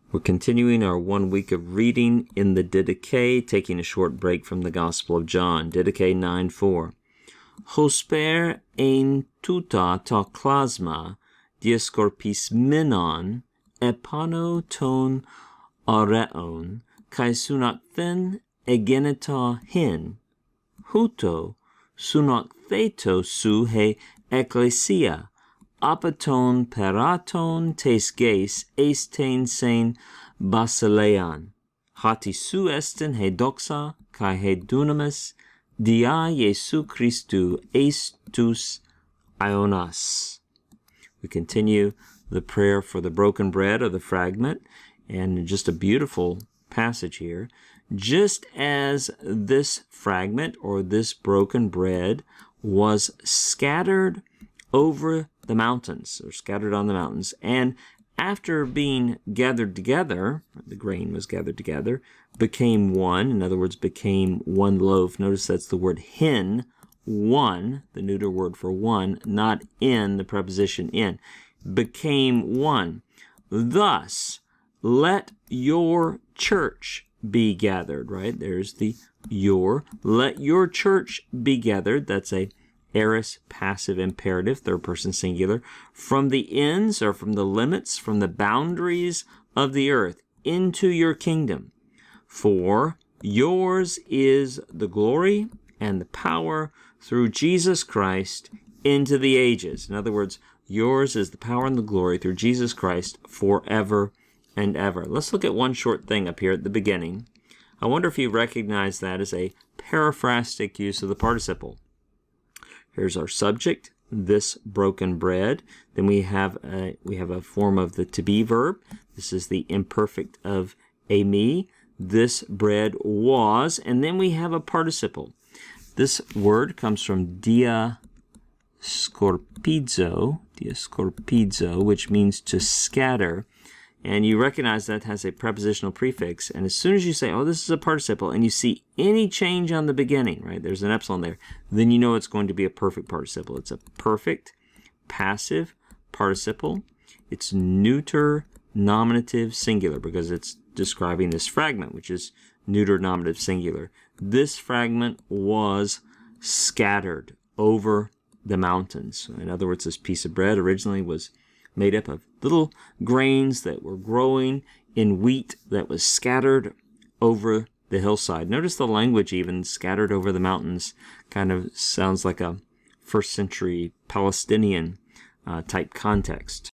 We're continuing our 1 week of reading in the Didache, taking a short break from the Gospel of John. Didache 9:4. Hosper ein tuta ta klasma diascorpis minon epano ton areon kai sunakten egenita hin huto sunaktheto su he ecclesia apaton peraton tes geis estain sein basilean hati su esten he doxa kai he dunamis dia Jesu Christu estus ionas. We continue the prayer for the broken bread, or the fragment, and just a beautiful passage here. Just as this fragment or this broken bread was scattered over the mountains, or scattered on the mountains, and after being gathered together, the grain was gathered together, became one, in other words, became one loaf. Notice that's the word hin, one, the neuter word for one, not in, the preposition in, became one. Thus, let your church be gathered, right? There's the your. Let your church be gathered. That's a aorist passive imperative, third person singular, from the ends, or from the limits, from the boundaries of the earth into your kingdom. For yours is the glory and the power through Jesus Christ into the ages. In other words, yours is the power and the glory through Jesus Christ forever and ever. Let's look at one short thing up here at the beginning. I wonder if you recognize that as a paraphrastic use of the participle. Here's our subject, this broken bread. Then we have a form of the to be verb. This is the imperfect of eimi. This bread was, and then we have a participle. This word comes from diascorpizo, which means to scatter. And you recognize that has a prepositional prefix. And as soon as you say, oh, this is a participle, and you see any change on the beginning, right, there's an epsilon there, then you know it's going to be a perfect participle. It's a perfect passive participle. It's neuter nominative singular because it's describing this fragment, which is neuter nominative singular. This fragment was scattered over the mountains. In other words, this piece of bread originally was made up of little grains that were growing in wheat that was scattered over the hillside. Notice the language even, scattered over the mountains, kind of sounds like a first century Palestinian type context.